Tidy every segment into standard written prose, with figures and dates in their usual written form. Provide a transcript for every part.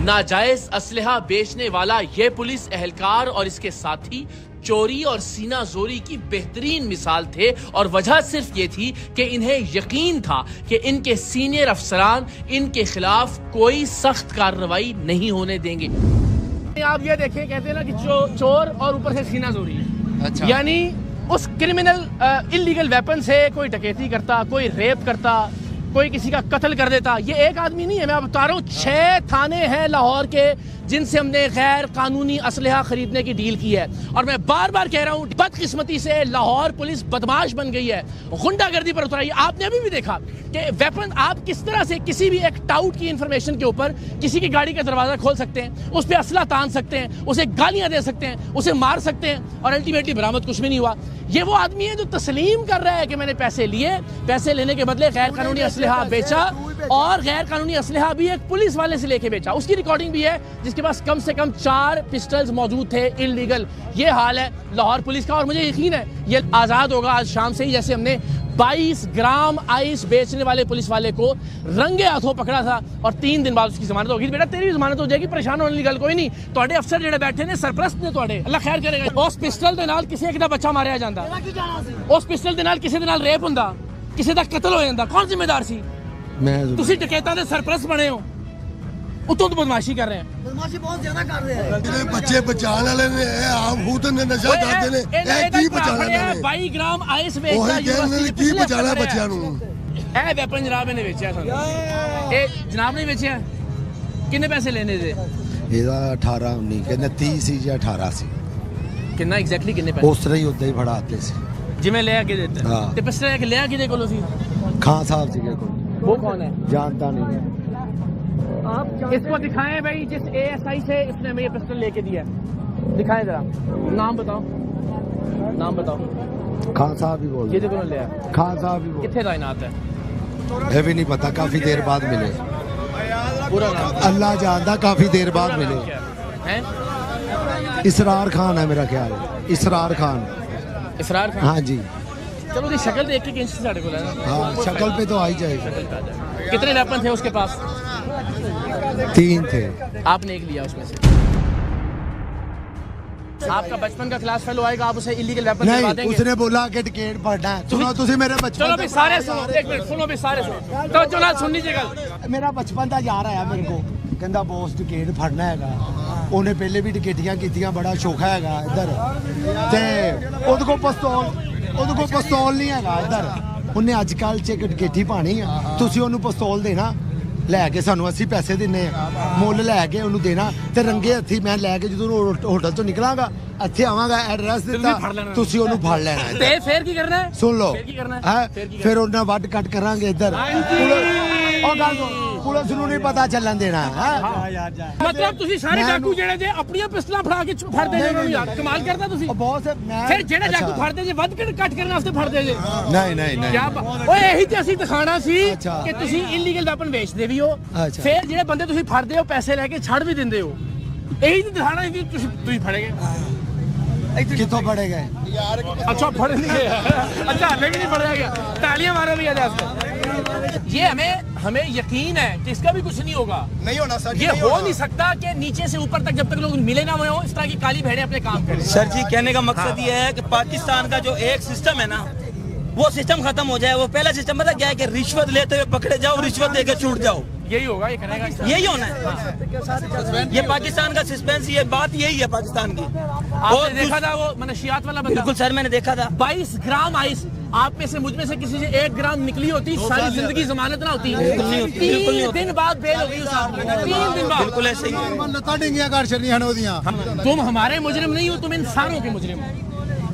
नाजायज असलहा बेचने वाला ये पुलिस एहलकार और इसके साथी चोरी और सीना जोरी की बेहतरीन मिसाल थे और वजह सिर्फ ये थी कि इन्हें यकीन था कि इनके सीनियर अफसरान इनके खिलाफ कोई सख्त कार्रवाई नहीं होने देंगे। आप ये देखें, कहते हैं ना कि चोर और ऊपर से सीना जोरी है। अच्छा। यानी उस क्रिमिनल इलीगल वेपन से कोई डकैती करता, कोई रेप करता, कोई किसी का कत्ल कर देता। ये एक आदमी नहीं है, मैं बता रहा हूँ 6 थाने हैं लाहौर के जिनसे हमने गैर कानूनी असलहा खरीदने की डील की है। और मैं बार बार कह रहा हूँ, बदकिस्मती से लाहौर पुलिस बदमाश बन गई है, गुंडागर्दी पर उतराई। आपने अभी भी देखा कि वेपन आप किस तरह से किसी भी एक टाउट की इंफॉर्मेशन के ऊपर किसी की गाड़ी का दरवाजा खोल सकते हैं, उस पर असला तान सकते हैं, उसे गालियां दे सकते हैं, उसे मार सकते हैं और अल्टीमेटली बरामद कुछ भी नहीं हुआ। ये वो आदमी है जो तस्लीम कर रहा है कि मैंने पैसे लिए, पैसे लेने के बदले गैर कानूनी असलहा बेचा और गैर कानूनी असलहा भी एक पुलिस वाले से लेके बेचा। उसकी रिकॉर्डिंग भी है जिसके पास कम से कम 4 पिस्टल्स मौजूद थे इलीगल। ये हाल है लाहौर पुलिस का और मुझे यकीन है ये आज़ाद होगा आज शाम से ही। जैसे हमने 22 ग्राम आइस बेचने वाले पुलिस वाले को रंगे हाथों पकड़ा था और 3 दिन बाद उसकी जमानत होगी। बेटा तेरी जमानत हो जाएगी, परेशान होने की गल कोई नहीं। ਤੁਹਾਡੇ अफसर ਜਿਹੜੇ बैठे ने सरप्रस्त ने ਤੁਹਾਡੇ, ਅੱਲਾ ਖੈਰ ਕਰੇਗਾ। उस पिस्टल ਦੇ ਨਾਲ ਕਿਸੇ ਇੱਕ ਦਾ ਬੱਚਾ ਮਾਰਿਆ ਜਾਂਦਾ, उस पिस्टल ਦੇ ਨਾਲ ਕਿਸੇ ਦੇ ਨਾਲ ਰੇਪ ਹੁੰਦਾ, ਕਿਸੇ ਦਾ ਕਤਲ ਹੋ ਜਾਂਦਾ। ਕੌਣ ਜ਼ਿੰਮੇਦਾਰ ਸੀ? ਤੁਸੀਂ ਡਕੈਤਾਂ ਦੇ ਸਰਪ੍ਰਸਤ ਬਣੇ ਹੋ, ਉਤੋਂ ਤੋਂ ਬਦਮਾਸ਼ੀ ਕਰ ਰਹੇ ਆ। ਬਦਮਾਸ਼ੀ ਬਹੁਤ ਜ਼ਿਆਦਾ ਕਰ ਰਹੇ ਆ। ਜਿਹੜੇ ਬੱਚੇ ਬਚਾਉਣ ਵਾਲੇ ਨੇ ਇਹ ਆਪ ਖੁਦ ਨੇ ਨਸ਼ਾ ਕਰਦੇ ਨੇ, ਇਹ ਕੀ ਬਚਾਉਣਾ ਨੇ? 22 ਗ੍ਰਾਮ ਆਈਸ ਵੇਚਦਾ ਯੂਨੀਵਰਸਿਟੀ ਕੀ ਬਚਾਉਣਾ ਬੱਚਿਆਂ ਨੂੰ? ਇਹ ਵੈਪਨ ਜਨਾਬ ਇਹਨੇ ਵੇਚਿਆ ਸਾਨੂੰ। ਇਹ ਜਨਾਬ ਨੇ ਵੇਚਿਆ। ਕਿੰਨੇ ਪੈਸੇ ਲੈਣੇ ਦੇ? ਇਹਦਾ 18 19 ਕਹਿੰਦੇ 30 ਸੀ ਜਾਂ 18 ਸੀ। ਕਿੰਨਾ ਐਗਜ਼ੈਕਟਲੀ ਕਿੰਨੇ ਪੈਸੇ? ਉਸ ਤਰ੍ਹਾਂ ਹੀ ਉਦਾਂ ਹੀ ਫੜਾਤੇ ਸੀ ਜਿਵੇਂ ਲਿਆ ਕੇ ਦਿੱਤੇ। ਤੇ ਪਿਸਟਲ ਕਿ ਲਿਆ ਕਿਹਦੇ ਕੋਲੋਂ ਸੀ? ਖਾਨ ਸਾਹਿਬ ਸੀਗੇ ਕੋਲ। वो कौन है? जानता नहीं। आप इसको दिखाएं भाई, जिस ASI से इसने हमें ये पिस्टल लेके दिया। दिखाएं जरा, नाम बताओ, नाम बताओ। खान साहब ही बोल। ये देखो लिया खान साहब ही बोल। कितने तैनात है ये भी नहीं पता, काफी देर बाद मिले। पूरा नाम अल्लाह जानता, काफी देर बाद मिले। हैं? इसरार खान है मेरा ख्याल। इसरार खान। इसरार खान? हाँ जी। चलो जी शक्ल देख के कैंची साढ़े को लेना। हाँ शक्ल पे तो आ ही जाएगा। कितने वेपन थे उसके पास? 3 थे। आपने एक लिया उसमें से। आपका बचपन का क्लास फेलो आएगा, आप उसे इलीगल वेपन दिलवा देंगे? उसने बोला कि टिकट पढ़ना है। सुनो तुसी मेरे बचपन। चलो भी सारे सुनो, एक मिनट सुनो भी सारे सुनो। तो जो ना सुननी चाहिए। मेरा बचपन का यार आया मेरे को, कहता बॉस टिकट फड़ना है। उन्हें पहले भी टिकटियां कीतियां, बड़ा शौका है इधर ते उहदे को पिस्तौल नहीं है इधर। उन्हें अजकल च टिकटी पानी है, तुसी उन्हें पिस्तौल देना, लैके सानू 80 पैसे देने, मुल लैके उन्हें देना ते रंगे हथी मैं लैके जो होटल तो निकलांगा ਇੱਥੇ ਆਵਾਂਗਾ, ਐਡਰੈਸ ਦਿੱਤਾ, ਤੁਸੀਂ ਉਹਨੂੰ ਫੜ ਲੈਣਾ ਹੈ। ਤੇ ਫੇਰ ਕੀ ਕਰਨਾ ਹੈ? ਸੁਣ ਲਓ, ਫੇਰ ਕੀ ਕਰਨਾ ਹੈ? ਫਿਰ ਉਹਨਾਂ ਵੱਢ ਕੱਟ ਕਰਾਂਗੇ ਇੱਧਰ। ਉਹ ਗੱਲ ਪੁਲਿਸ ਨੂੰ ਨਹੀਂ ਪਤਾ ਚੱਲਣ ਦੇਣਾ ਹੈ। ਮਤਲਬ ਤੁਸੀਂ ਸਾਰੇ ਡਾਕੂ ਜਿਹੜੇ ਜੇ ਆਪਣੀਆਂ ਪਿਸਟਲਾਂ ਫੜਾ ਕੇ ਫੜਦੇ ਜੇ ਉਹਨਾਂ ਨੂੰ, ਯਾਰ ਕਮਾਲ ਕਰਦਾ ਤੁਸੀਂ। ਬਹੁਤ ਮੈਂ ਫਿਰ ਜਿਹੜੇ ਡਾਕੂ ਫੜਦੇ ਜੇ ਵੱਧ ਕੱਟ ਕਰਨ ਵਾਸਤੇ ਫੜਦੇ ਜੇ। ਨਹੀਂ ਨਹੀਂ ਨਹੀਂ, ਓਏ ਇਹੀ ਤੇ ਅਸੀਂ ਦਿਖਾਣਾ ਸੀ ਕਿ ਤੁਸੀਂ ਇਲੀਗਲ ਵੈਪਨ ਵੇਚਦੇ ਵੀ ਹੋ, ਫਿਰ ਜਿਹੜੇ ਬੰਦੇ ਤੁਸੀਂ ਫੜਦੇ ਹੋ ਪੈਸੇ ਲੈ ਕੇ ਛੱਡ ਵੀ ਦਿੰਦੇ ਹੋ। ਇਹੀ ਤੇ ਦਿਖਾਣਾ ਸੀ ਤੁਸੀਂ ਫੜੇ ਗਏ। कितों पड़े गए? अच्छा पढ़ नहीं गया। अच्छा हमें भी नहीं पढ़ा गया। तालियां मारो भैया जैसे। ये हमें यकीन है कि इसका भी कुछ नहीं होगा, नहीं होना सर। ये हो नहीं सकता कि नीचे से ऊपर तक जब तक लोग मिले ना हुए हो इस तरह की काली भेड़ें अपने काम करें। सर जी कहने का मकसद ये है कि पाकिस्तान का जो एक सिस्टम है ना, वो सिस्टम खत्म हो जाए। वो पहला सिस्टम पता क्या है कि रिश्वत लेते हुए पकड़े जाओ, रिश्वत देके छूट जाओ। यही होगा, ये करेगा, यही होना है। ये पाकिस्तान का सस्पेंस, ये बात यही है पाकिस्तान की। आपने देखा था वो मनशियात वाला बंदा? बिल्कुल सर, मैंने देखा था। 22 ग्राम आइस, आप में से मुझ में से किसी से 1 ग्राम निकली होती, सारी जिंदगी जमानत ना होती। 3 दिन बाद बेल हो गई उस आदमी की। 3 दिन बाद। बिल्कुल ऐसे ही। तुम हमारे मुजरिम नहीं हो, तुम इंसानों के मुजरिम हो।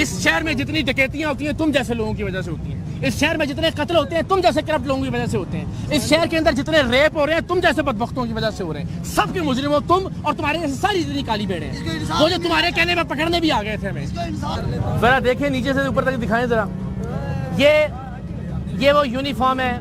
इस शहर में जितनी डकैतियां होती हैं तुम जैसे लोगों की वजह से होती हैं। इस शहर में जितने कत्ल होते हैं तुम जैसे करप्ट लोगों की वजह से होते हैं। इस शहर के अंदर जितने रेप हो रहे हैं तुम जैसे बदबख्तों की वजह से हो रहे हैं। सबके मुजरिम हो तुम और तुम्हारे जैसे सारी जितनी काली भेड़ें हैं। वो जो तुम्हारे कहने में पकड़ने भी आ गए थे हमें। जरा देखें नीचे से ऊपर तक दिखाएं जरा। ये वो यूनिफॉर्म है,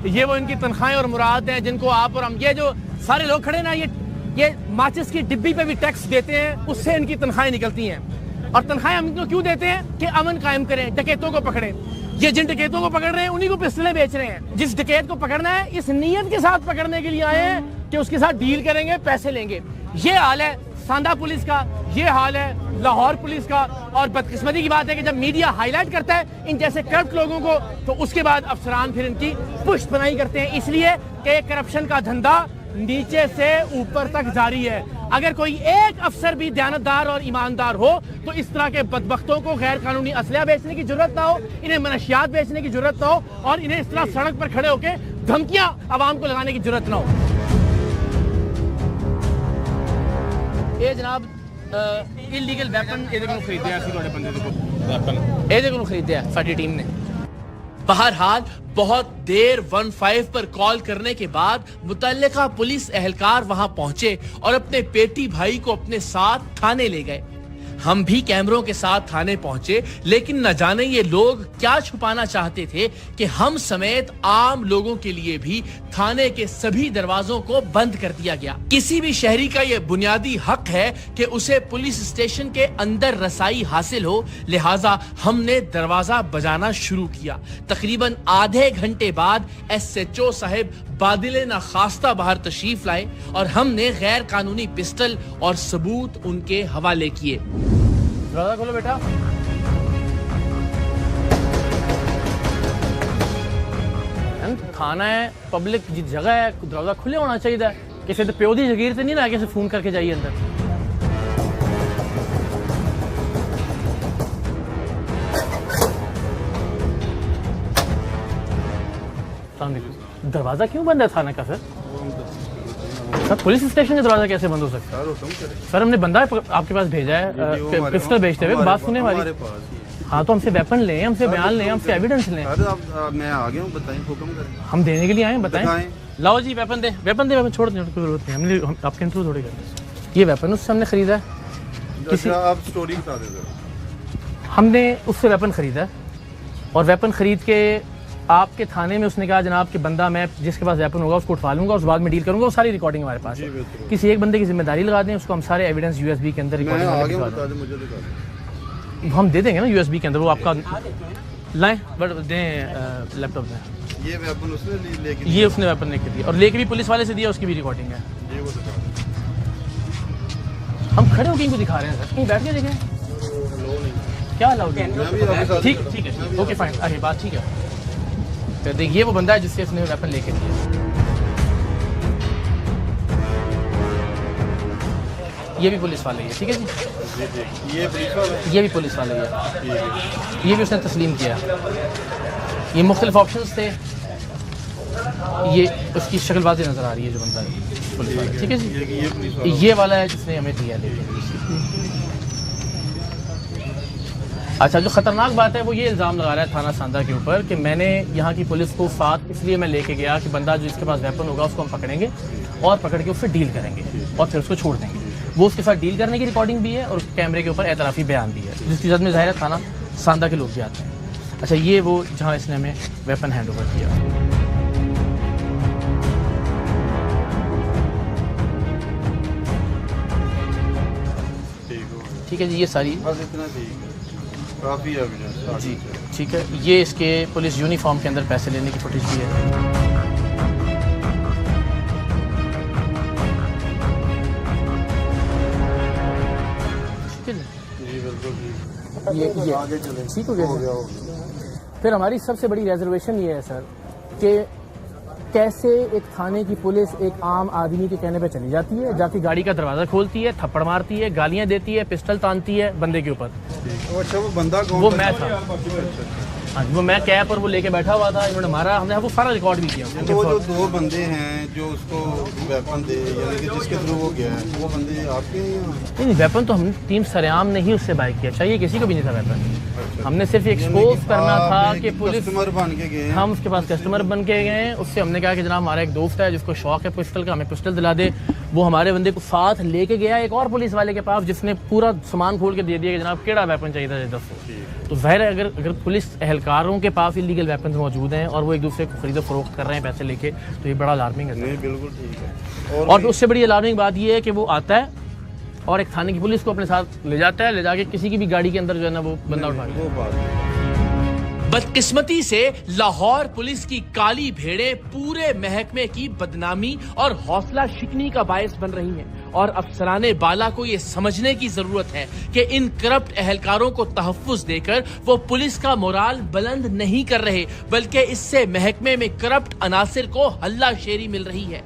ये वो इनकी तनख्वाहें और मुराद हैं जिनको आप और हम, ये जो सारे लोग खड़े ना, ये माचिस की डिब्बी पे भी टैक्स देते हैं, उससे इनकी तनख्वाहें निकलती हैं। और तनख्वाहें हम इनको क्यों देते हैं? कि अमन कायम करें, डकैतों को पकड़ें। ये जिन डकैतों को पकड़ रहे हैं उन्हीं को पिस्टलें बेच रहे हैं। जिस डकैत को पकड़ना है इस नीयत के साथ पकड़ने के लिए आए हैं कि उसके साथ डील करेंगे, पैसे लेंगे। ये हाल है सांदा पुलिस का, ये हाल है लाहौर पुलिस का। और बदकिस्मती की बात है कि जब मीडिया हाईलाइट करता है इन जैसे करप्ट लोगों को, तो उसके बाद अफसरान फिर इनकी पुष्ट बनाई करते हैं, इसलिए कि करप्शन का धंधा नीचे से ऊपर तक जारी है। अगर कोई एक अफसर भी दयानतदार और ईमानदार हो तो इस तरह के बदबख्तों को गैर कानूनी असलहा बेचने की जरूरत ना हो, इन्हें मनशियात बेचने की जरूरत ना हो, और इन्हें इस तरह सड़क पर खड़े होकर धमकियां आवाम को लगाने की जरूरत ना हो। ये जनाब इलीगल वेपन खरीदे साडी टीम ने। बहरहाल बहुत देर 15 पर कॉल करने के बाद मुतल्लिका पुलिस एहलकार वहां पहुंचे और अपने पेटी भाई को अपने साथ थाने ले गए। हम भी कैमरों के साथ थाने पहुंचे, लेकिन न जाने ये लोग क्या छुपाना चाहते थे कि हम समेत आम लोगों के लिए भी थाने के सभी दरवाजों को बंद कर दिया गया। किसी भी शहरी का यह बुनियादी हक है कि उसे पुलिस स्टेशन के अंदर रसाई हासिल हो, लिहाजा हमने दरवाजा बजाना शुरू किया। तकरीबन आधे घंटे बाद SHO साहब बादिले ना खास्ता बाहर तशरीफ लाए और हमने गैर कानूनी पिस्टल और सबूत उनके हवाले किए। दरवाजा खोलो बेटा। थाना है, पब्लिक जगह है, दरवाजा खुले होना चाहिए। किसी तो प्यो दी जगीर से नहीं ना किसी फोन करके जाइए अंदर। दरवाजा क्यों बंद है थाना का सर? पुलिस स्टेशन का दरवाजा कैसे बंद हो सकता है? सर हमने बंदा आपके पास भेजा है पिस्टल बेचते हुए। बात सुने हमारी। हाँ तो हमसे वेपन लें, हमसे बयान लें, हमसे एविडेंस लें। मैं आ गया हूँ, बताएं, हुक्म करें। हम देने के लिए आए हैं, बताएं। लाओ जी वेपन दे, वेपन छोड़ दें, कोई जरूरत नहीं। हमने आपके इंटरव्यू थोड़ी करते। ये वेपन उससे हमने खरीदा है। किसी आप स्टोरी बता दें। हमने उससे वेपन खरीदा है और वेपन खरीद के आपके थाने में उसने कहा जनाब कि बंदा मैं जिसके पास वेपन होगा उसको उठवा लूंगा, उस बाद में डील करूंगा। वो सारी रिकॉर्डिंग हमारे पास है। किसी एक बंदे की जिम्मेदारी लगा दें, उसको हम सारे एविडेंस USB के अंदर रिकॉर्डिंग हम दे देंगे ना USB के अंदर। वो आपका लाएं बट दें लैपटॉप में। ये वेपन उसने लेके ये उसने वेपन लेके दिया और लेके भी पुलिस वाले से दिया, उसकी भी रिकॉर्डिंग है। हम खड़े होकर इनको दिखा रहे हैं सर, कहीं बैठ के देखें क्या अलाउड है। ठीक है, ओके फाइन, अरे बात ठीक है। फिर देखिए वो बंदा है जिससे उसने वेपन लेके दिया। ये भी पुलिस वाले ही है, ठीक है जी। ये भी पुलिस वाले ही है। ये भी उसने तस्लीम किया। ये मुख्तलिफ ऑप्शंस थे। ये उसकी शक्लबाजी नजर आ रही है जो बंदा है पुलिस वाला, ठीक है जी। ये वाला है जिसने हमें दिया लेके। अच्छा, जो खतरनाक बात है वो ये इल्ज़ाम लगा रहा है थाना सांदा के ऊपर कि मैंने यहाँ की पुलिस को साथ इसलिए मैं लेके गया कि बंदा जो इसके पास वेपन होगा उसको हम पकड़ेंगे और पकड़ के उससे डील करेंगे और फिर उसको छोड़ देंगे। वो उसके साथ डील करने की रिकॉर्डिंग भी है और कैमरे के ऊपर एतराफ़ी बयान भी है, जिसकी जद में ज़ाहिर है थाना सांदा के लोग भी आते हैं। अच्छा, ये वो जहाँ इसने हमें वेपन हैंड ओवर किया। ठीक है जी, ये सारी काफी एविडेंस जी ठीक है। ये इसके पुलिस यूनिफॉर्म के अंदर पैसे लेने की फुटेज भी है। ये आगे चले, ठीक हो गया। फिर हमारी सबसे बड़ी रिजर्वेशन ये है सर कि कैसे एक थाने की पुलिस एक आम आदमी के कहने पे चली जाती है, जाके गाड़ी का दरवाजा खोलती है, थप्पड़ मारती है, गालियां देती है, पिस्टल तानती है बंदे के ऊपर। अच्छा, वो बंदा कौन? वो मैं था। हाँ, वो मैं कैप और वो लेके बैठा हुआ था, इन्होंने मारा, हमने वो सारा रिकॉर्ड भी किया। तो वो जो दो बंदे हैं जो उसको वेपन दे, यानी कि जिसके थ्रू वो गया है, वो बंदे आपके हैं? नहीं, वेपन तो हम टीम सरेआम ने ही उससे बाय किया, चाहिए किसी को भी नहीं था वेपन। हमने सिर्फ एक्सपोज करना था कि पुलिस कस्टमर बन के गए, हम उसके पास कस्टमर बन के गए। उससे हमने कहा कि जनाब हमारा एक दोस्त है जिसको शौक है पिस्टल का, हमें पिस्टल दिला दे। वो हमारे बंदे को साथ लेके गया एक और पुलिस वाले के पास, जिसने पूरा सामान खोल के दे दिया कि जनाब केड़ा वेपन चाहिए था दस। तो जाहिर है अगर पुलिस एहलकारों के पास इलीगल वेपन मौजूद हैं और वो एक दूसरे को खरीदो फरोख्त कर रहे हैं पैसे लेके, तो ये बड़ा अलार्मिंग है। नहीं, बिल्कुल ठीक है। और उससे बड़ी अलार्मिंग बात ये है कि वो आता है और एक थाने की पुलिस को अपने साथ ले जाता है, ले जाके किसी की भी गाड़ी के अंदर जो है ना वो बंदा उठा वो बात बदकिस्मती से लाहौर पुलिस की काली भेड़ें पूरे महकमे की बदनामी और हौसला शिकनी का बायस बन रही हैं और अफसराने बाला को ये समझने की जरूरत है कि इन करप्ट अहलकारों को तहफ्फुज देकर वो पुलिस का मोराल बुलंद नहीं कर रहे, बल्कि इससे महकमे में करप्ट अनासिर को हल्लाशेरी मिल रही है।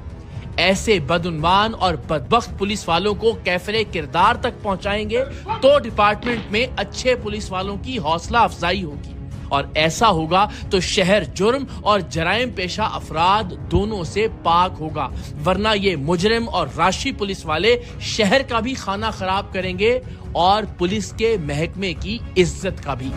ऐसे बदउन्वान और बदबख्त पुलिस वालों को कैफरे किरदार तक पहुंचाएंगे तो डिपार्टमेंट में अच्छे पुलिस वालों की हौसला अफजाई होगी, और ऐसा होगा तो शहर जुर्म और जराइम पेशा अफराद दोनों से पाक होगा, वरना ये मुजरिम और राशि पुलिस वाले शहर का भी खाना खराब करेंगे और पुलिस के महकमे की इज्जत का भी।